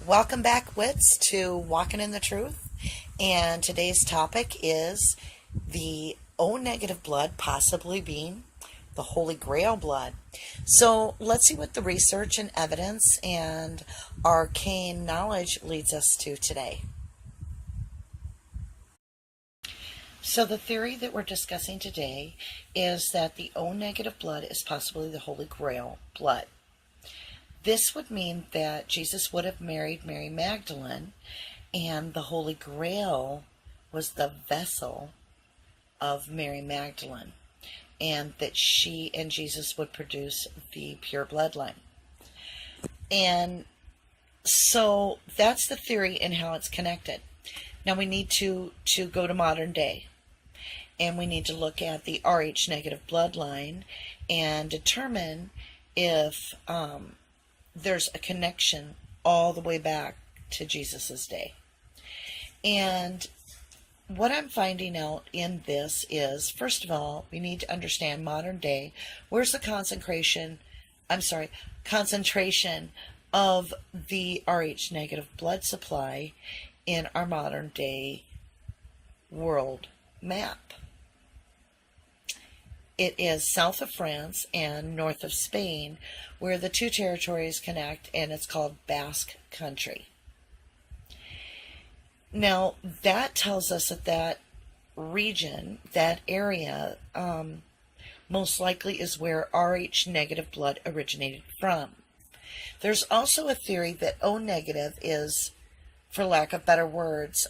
Welcome back, Wits, to Walking in the Truth. And today's topic is the O negative blood possibly being the Holy Grail blood. So let's see what the research and evidence and arcane knowledge leads us to today. So the theory that we're discussing today is that the O negative blood is possibly the Holy Grail blood. This would mean that Jesus would have married Mary Magdalene, and the Holy Grail was the vessel of Mary Magdalene, and that she and Jesus would produce the pure bloodline. And so that's the theory and how it's connected. Now we need to go to modern day, and we need to look at the Rh negative bloodline and determine if there's a connection all the way back to Jesus's day. And what I'm finding out in this is, first of all, we need to understand modern day. Where's the concentration of the Rh negative blood supply in our modern day world map? It is south of France and north of Spain, where the two territories connect, and it's called Basque Country. Now, that tells us that that region, that area, most likely is where Rh negative blood originated from. There's also a theory that O negative is, for lack of better words,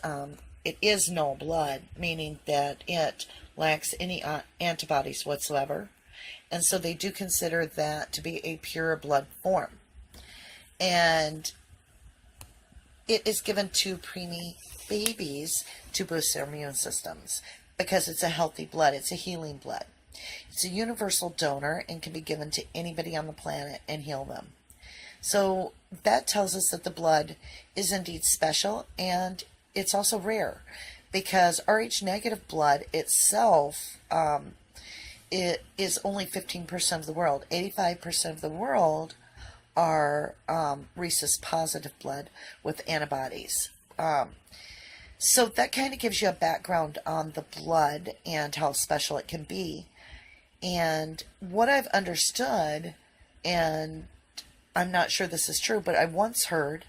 it is no blood, meaning that it lacks any antibodies whatsoever. And so they do consider that to be a pure blood form. And it is given to preemie babies to boost their immune systems because it's a healthy blood. It's a healing blood. It's a universal donor and can be given to anybody on the planet and heal them. So that tells us that the blood is indeed special, and it's also rare, because Rh negative blood itself it is only 15% of the world. 85% of the world are rhesus positive blood with antibodies. So that kind of gives you a background on the blood and how special it can be. And what I've understood, and I'm not sure this is true, but I once heard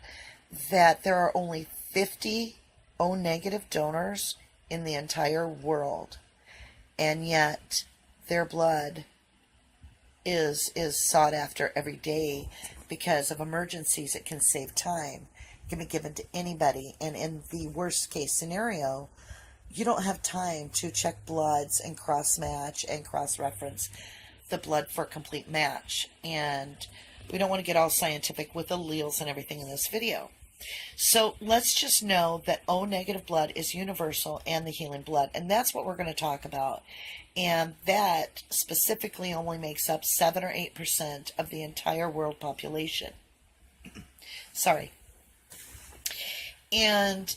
that there are only 50 O negative donors in the entire world, and yet their blood is sought after every day because of emergencies. It can save time. It can be given to anybody, and in the worst case scenario, you don't have time to check bloods and cross-match and cross-reference the blood for a complete match. And we don't want to get all scientific with alleles and everything in this video. So let's just know that O negative blood is universal and the healing blood, and that's what we're going to talk about. And that specifically only makes up 7 or 8% of the entire world population. Sorry. And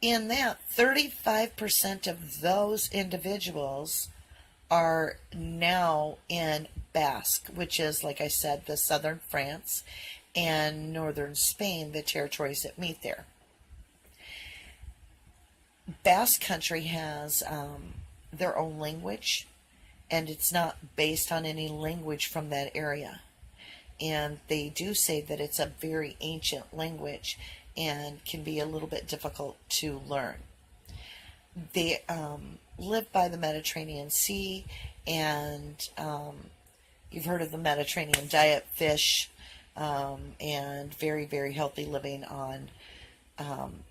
in that, 35% of those individuals are now in Basque, which is, like I said, the southern France and northern Spain, the territories that meet there. Basque Country has their own language, and it's not based on any language from that area. And they do say that it's a very ancient language and can be a little bit difficult to learn. They live by the Mediterranean Sea, and you've heard of the Mediterranean diet, fish, and very, very healthy living on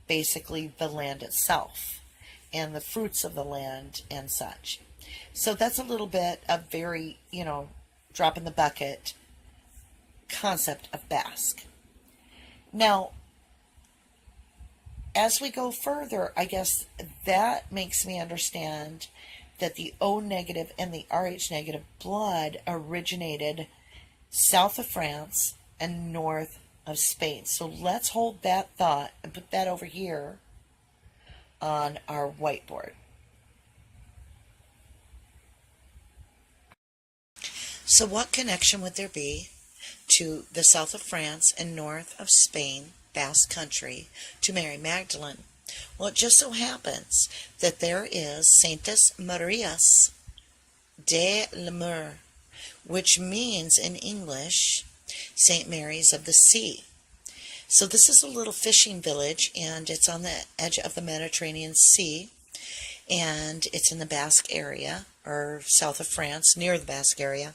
basically the land itself and the fruits of the land and such. So that's a little bit of very, drop in the bucket concept of Basque. Now, as we go further, I guess that makes me understand that the O negative and the Rh negative blood originated south of France and north of Spain. So let's hold that thought and put that over here on our whiteboard. So what connection would there be to the south of France and north of Spain Basque Country to Mary Magdalene. Well, it just so happens that there is Saintes Marias de la Mer, which means in English, St. Mary's of the Sea. So this is a little fishing village, and it's on the edge of the Mediterranean Sea, and it's in the Basque area, or south of France, near the Basque area.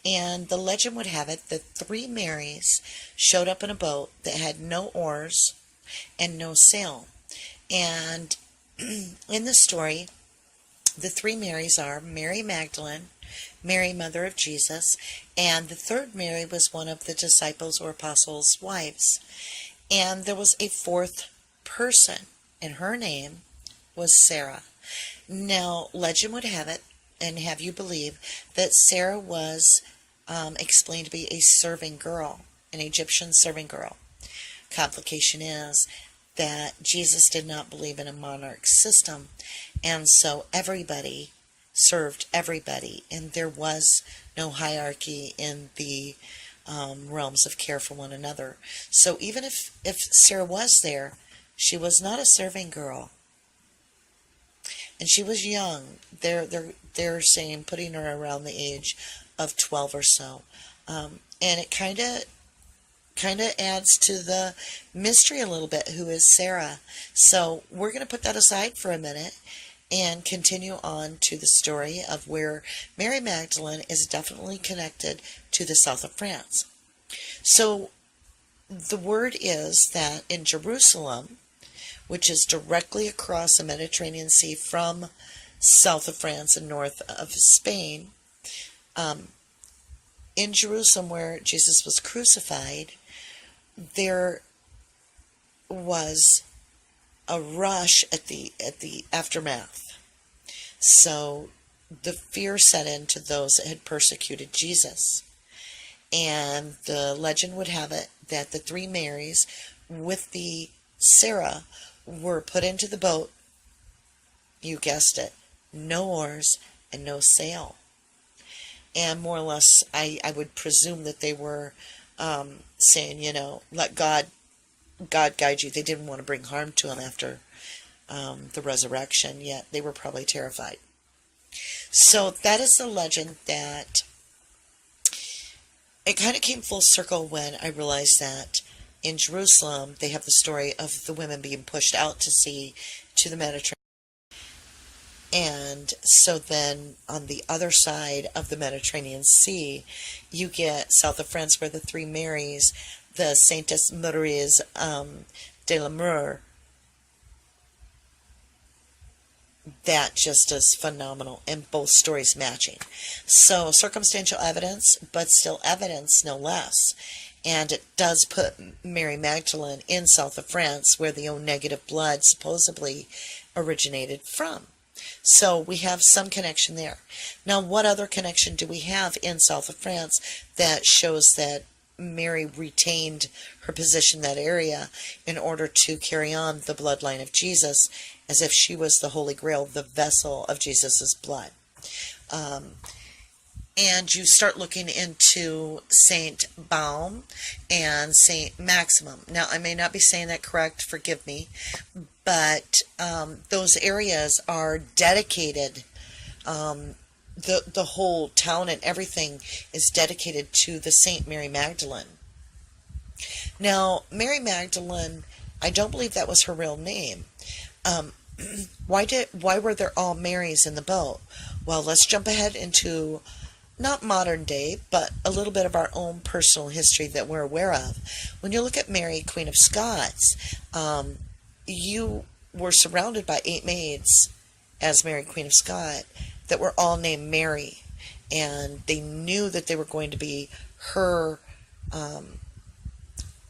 And the legend would have it that 3 Marys showed up in a boat that had no oars and no sail. And in the story, the 3 Marys are Mary Magdalene, Mary, mother of Jesus, and the 3rd Mary was one of the disciples or apostles' wives. And there was a 4th person, and her name was Sarah. Now, legend would have it, and have you believe, that Sarah was explained to be a serving girl, an Egyptian serving girl. Complication is that Jesus did not believe in a monarch system, and so everybody served everybody, and there was no hierarchy in the realms of care for one another. So even if Sarah was there, she was not a serving girl, and she was young. They're saying putting her around the age of 12 or so, and it kind of adds to the mystery a little bit. Who is Sarah? So we're going to put that aside for a minute and continue on to the story of where Mary Magdalene is definitely connected to the south of France. So the word is that in Jerusalem, which is directly across the Mediterranean Sea from south of France and north of Spain, in Jerusalem where Jesus was crucified, there was a rush at the aftermath. So the fear set in to those that had persecuted Jesus. And the legend would have it that the 3 Marys with the Sarah were put into the boat. You guessed it. No oars and no sail. And more or less, I would presume that they were saying, let God guide you. They didn't want to bring harm to him after the resurrection, yet they were probably terrified. So that is the legend. That it kind of came full circle when I realized that in Jerusalem they have the story of the women being pushed out to sea to the Mediterranean. And so then on the other side of the Mediterranean Sea, you get south of France where the 3 Marys, the Saintes Maries de la Mer, that just is phenomenal, and both stories matching. So circumstantial evidence, but still evidence no less. And it does put Mary Magdalene in south of France where the O negative blood supposedly originated from. So we have some connection there. Now, what other connection do we have in south of France that shows that Mary retained her position in that area in order to carry on the bloodline of Jesus as if she was the Holy Grail, the vessel of Jesus's blood? And you start looking into Saint Baum and Saint Maximum. Now, I may not be saying that correct, forgive me, but those areas are dedicated. The whole town and everything is dedicated to the Saint Mary Magdalene. Now, Mary Magdalene, I don't believe that was her real name. Why were there all Marys in the boat? Well, let's jump ahead into not modern day, but a little bit of our own personal history that we're aware of. When you look at Mary, Queen of Scots, you were surrounded by 8 maids as Mary, Queen of Scots, that were all named Mary, and they knew that they were going to be her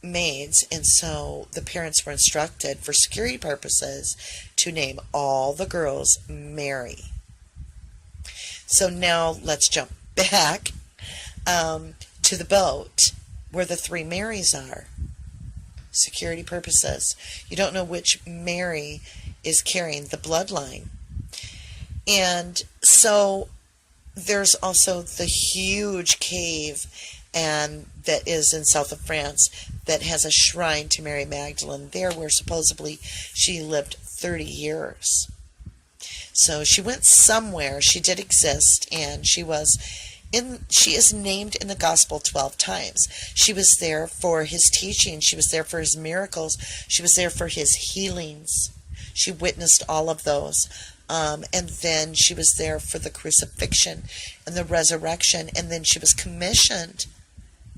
maids, and so the parents were instructed for security purposes to name all the girls Mary. So now let's jump back to the boat where the 3 Marys are. Security purposes. You don't know which Mary is carrying the bloodline. And so there's also the huge cave and that is in south of France that has a shrine to Mary Magdalene there, where supposedly she lived 30 years. So she went somewhere. She did exist, and she is named in the gospel 12 times. She was there for his teaching. She was there for his miracles. She was there for his healings. She witnessed all of those. And then she was there for the crucifixion and the resurrection. And then she was commissioned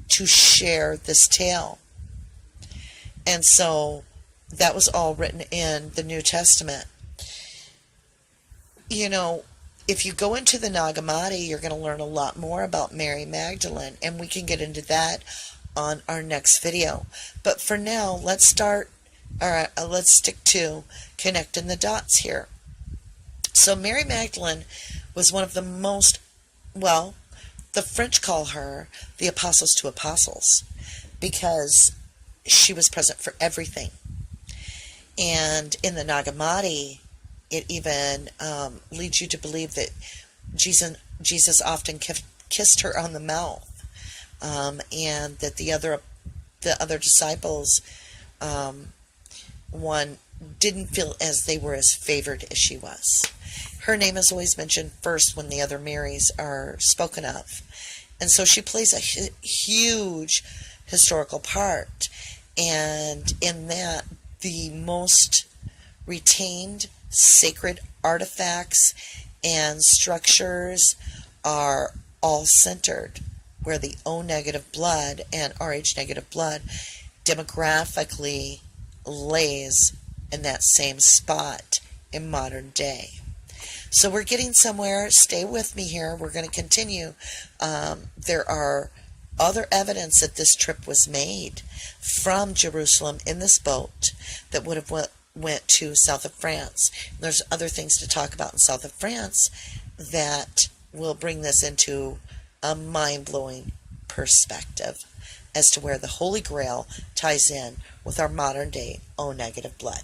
to share this tale. And so that was all written in the New Testament. You know, if you go into the Nag Hammadi, you're going to learn a lot more about Mary Magdalene, and we can get into that on our next video. But for now, let's stick to connecting the dots here. So Mary Magdalene was one of the most, well, the French call her the apostles to apostles, because she was present for everything. And in the Nag Hammadi, it even leads you to believe that Jesus often kissed her on the mouth, and that the other disciples, one didn't feel as they were as favored as she was. Her name is always mentioned first when the other Marys are spoken of, and so she plays a huge historical part. And in that, the most retained sacred artifacts and structures are all centered where the O negative blood and RH negative blood demographically lays in that same spot in modern day. So we're getting somewhere. Stay with me here. We're going to continue. There are other evidence that this trip was made from Jerusalem in this boat that would have went to south of France. And there's other things to talk about in south of France that will bring this into a mind-blowing perspective as to where the Holy Grail ties in with our modern day O negative blood.